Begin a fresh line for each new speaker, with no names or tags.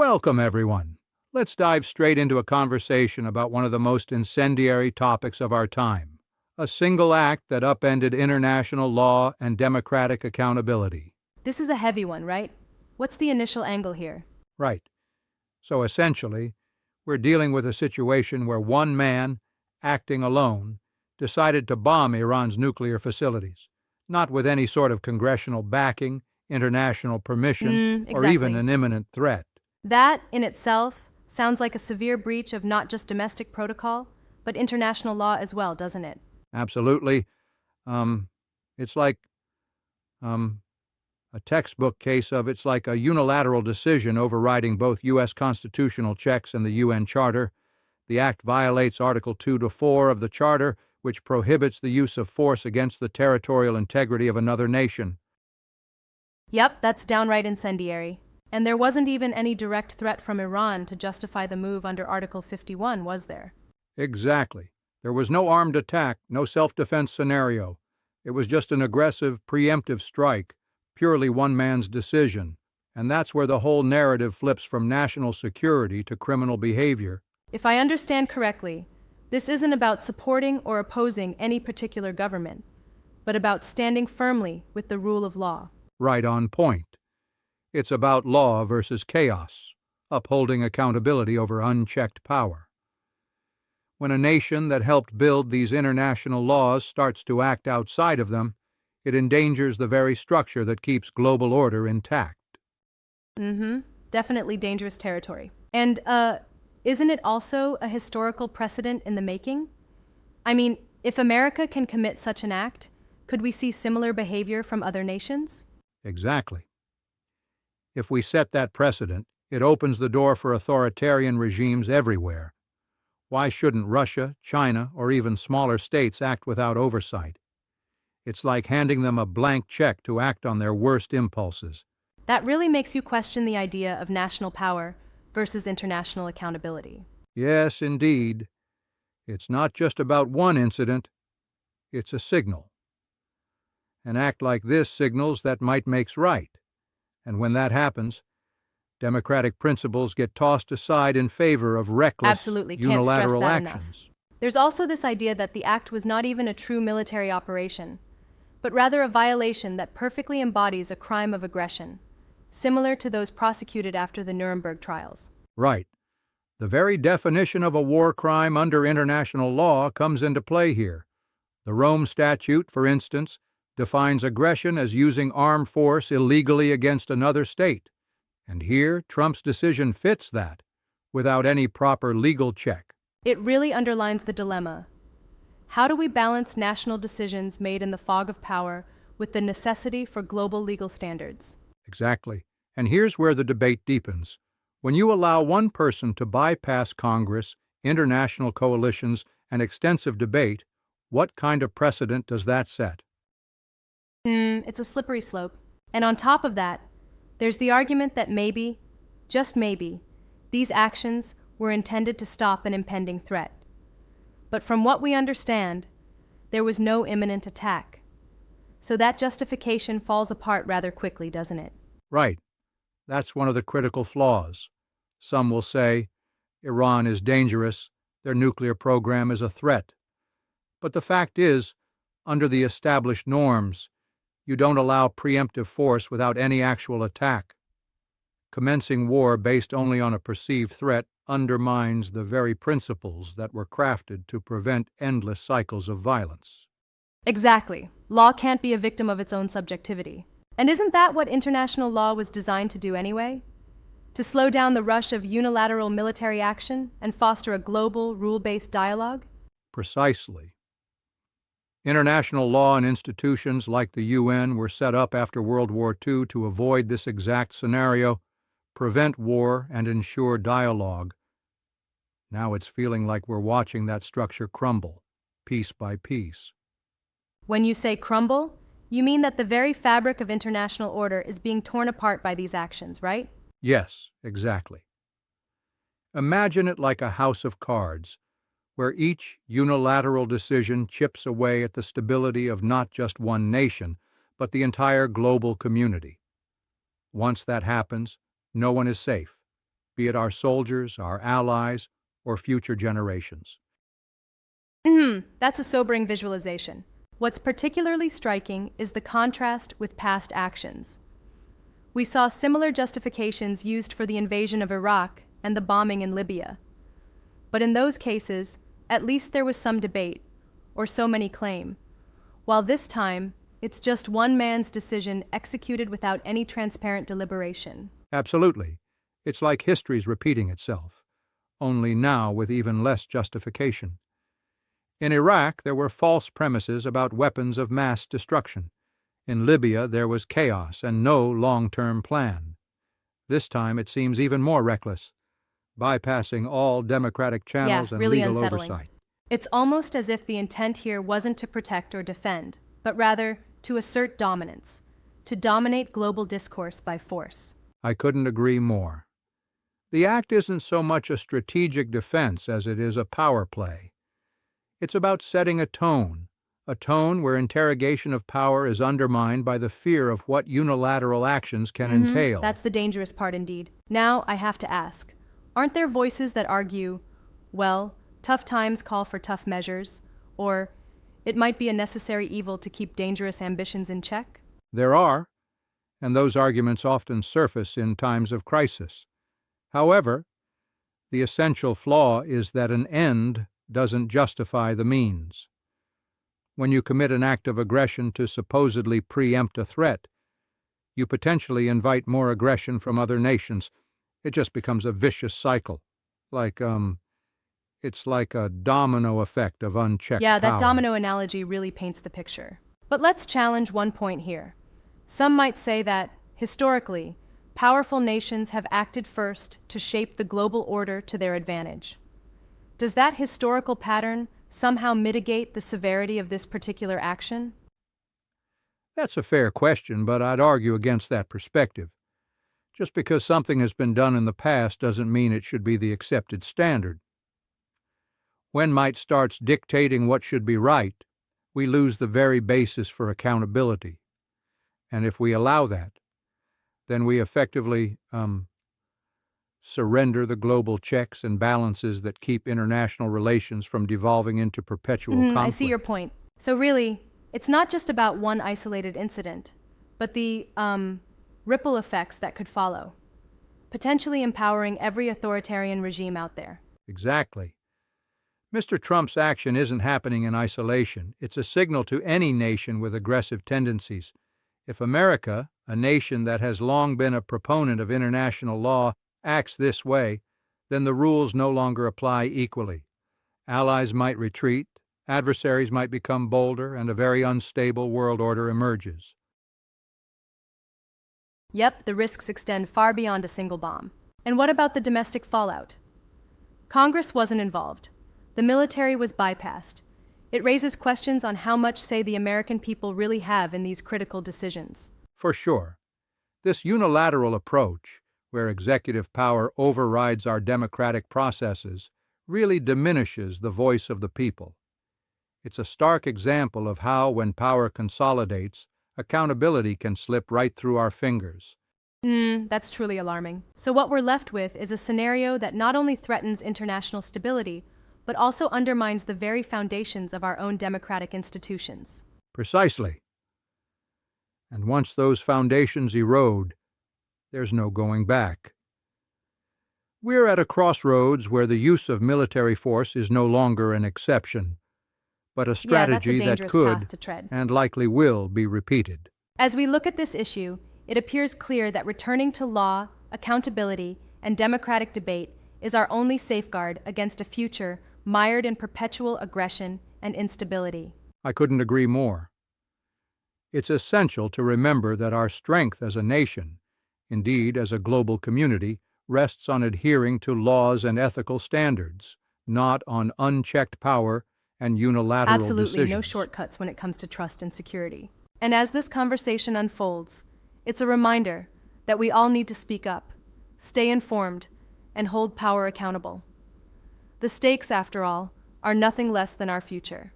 Welcome, everyone. Let's dive straight into a conversation about one of the most incendiary topics of our time, a single act that upended international law and democratic accountability.
This is a heavy one, right? What's the initial angle here?
Right. So essentially, we're dealing with a situation where one man, acting alone, decided to bomb Iran's nuclear facilities, not with any sort of congressional backing, international permission, or even
Exactly.
an imminent threat.
That, in itself, sounds like a severe breach of not just domestic protocol, but international law as well, doesn't it?
Absolutely. It's like a textbook case of it's like a unilateral decision overriding both U.S. constitutional checks and the UN Charter. The act violates Article 2 to 4 of the Charter, which prohibits the use of force against the territorial integrity of another nation.
Yep, that's downright incendiary. And there wasn't even any direct threat from Iran to justify the move under Article 51, was there?
Exactly. There was no armed attack, no self-defense scenario. It was just an aggressive, preemptive strike, purely one man's decision. And that's where the whole narrative flips from national security to criminal behavior.
If I understand correctly, this isn't about supporting or opposing any particular government, but about standing firmly with the rule of law.
Right on point. It's about law versus chaos, upholding accountability over unchecked power. When a nation that helped build these international laws starts to act outside of them, it endangers the very structure that keeps global order intact.
Definitely dangerous territory. And, isn't it also a historical precedent in the making? I mean, if America can commit such an act, could we see similar behavior from other nations?
Exactly. If we set that precedent, it opens the door for authoritarian regimes everywhere. Why shouldn't Russia, China, or even smaller states act without oversight? It's like handing them a blank check to act on their worst impulses.
That really makes you question the idea of national power versus international accountability.
Yes, indeed. It's not just about one incident, it's a signal. An act like this signals that might makes right. And when that happens, democratic principles get tossed aside in favor of reckless,
Absolutely, can't stress
unilateral
that enough.
actions.
There's also this idea that the act was not even a true military operation, but rather a violation that perfectly embodies a crime of aggression, similar to those prosecuted after the Nuremberg trials.
Right. The very definition of a war crime under international law comes into play here. The Rome Statute, for instance, defines aggression as using armed force illegally against another state. And here, Trump's decision fits that, without any proper legal check.
It really underlines the dilemma. How do we balance national decisions made in the fog of power with the necessity for global legal standards?
Exactly. And here's where the debate deepens. When you allow one person to bypass Congress, international coalitions, and extensive debate, what kind of precedent does that set?
It's a slippery slope. And on top of that, there's the argument that maybe, just maybe, these actions were intended to stop an impending threat. But from what we understand, there was no imminent attack. So that justification falls apart rather quickly, doesn't it?
Right. That's one of the critical flaws. Some will say, Iran is dangerous, their nuclear program is a threat. But the fact is, under the established norms, you don't allow preemptive force without any actual attack. Commencing war based only on a perceived threat undermines the very principles that were crafted to prevent endless cycles of violence.
Exactly. Law can't be a victim of its own subjectivity. And isn't that what international law was designed to do anyway? To slow down the rush of unilateral military action and foster a global, rule-based dialogue?
Precisely. International law and institutions like the UN were set up after World War II to avoid this exact scenario, prevent war, and ensure dialogue. Now it's feeling like we're watching that structure crumble, piece by piece.
When you say crumble, you mean that the very fabric of international order is being torn apart by these actions, right?
Yes, exactly. Imagine it like a house of cards, where each unilateral decision chips away at the stability of not just one nation, but the entire global community. Once that happens, no one is safe. be it our soldiers, our allies, or future generations.
That's a sobering visualization. What's particularly striking is the contrast with past actions. We saw similar justifications used for the invasion of Iraq and the bombing in Libya. But in those cases, at least there was some debate, or so many claim, while this time, it's just one man's decision executed without any transparent deliberation.
Absolutely. It's like history's repeating itself, only now with even less justification. In Iraq, there were false premises about weapons of mass destruction. In Libya, there was chaos and no long-term plan. This time, it seems even more reckless, bypassing all democratic channels and
really
legal
unsettling.
oversight.
It's almost as if the intent here wasn't to protect or defend, but rather to assert dominance, to dominate global discourse by force.
I couldn't agree more. The act isn't so much a strategic defense as it is a power play. It's about setting a tone where interrogation of power is undermined by the fear of what unilateral actions can entail.
That's the dangerous part indeed. Now I have to ask, aren't there voices that argue, well, tough times call for tough measures, or it might be a necessary evil to keep dangerous ambitions in check?
There are, and those arguments often surface in times of crisis. However, the essential flaw is that an end doesn't justify the means. When you commit an act of aggression to supposedly preempt a threat, you potentially invite more aggression from other nations. It just becomes a vicious cycle, it's like a domino effect of unchecked
Yeah, that
power.
domino analogy really paints the picture. But let's challenge one point here. Some might say that, historically, powerful nations have acted first to shape the global order to their advantage. Does that historical pattern somehow mitigate the severity of this particular action?
That's a fair question, but I'd argue against that perspective. Just because something has been done in the past doesn't mean it should be the accepted standard. When might starts dictating what should be right, we lose the very basis for accountability. And if we allow that, then we effectively surrender the global checks and balances that keep international relations from devolving into perpetual conflict.
I see your point. So really, it's not just about one isolated incident, but the ripple effects that could follow, potentially empowering every authoritarian regime out there.
Exactly. Mr. Trump's action isn't happening in isolation. It's a signal to any nation with aggressive tendencies. If America, a nation that has long been a proponent of international law, acts this way, then the rules no longer apply equally. Allies might retreat, adversaries might become bolder, and a very unstable world order emerges.
Yep, the risks extend far beyond a single bomb. And what about the domestic fallout? Congress wasn't involved. The military was bypassed. It raises questions on how much say the American people really have in these critical decisions.
For sure. This unilateral approach, where executive power overrides our democratic processes, really diminishes the voice of the people. It's a stark example of how, when power consolidates, accountability can slip right through our fingers.
That's truly alarming. So what we're left with is a scenario that not only threatens international stability, but also undermines the very foundations of our own democratic institutions.
Precisely. And once those foundations erode, there's no going back. We're at a crossroads where the use of military force is no longer an exception, but a strategy that could and likely will be repeated.
As we look at this issue, it appears clear that returning to law, accountability, and democratic debate is our only safeguard against a future mired in perpetual aggression and instability.
I couldn't agree more. It's essential to remember that our strength as a nation, indeed as a global community, rests on adhering to laws and ethical standards, not on unchecked power and unilateral decisions.
Absolutely no shortcuts when it comes to trust and security. And as this conversation unfolds, it's a reminder that we all need to speak up, stay informed, and hold power accountable. The stakes, after all, are nothing less than our future.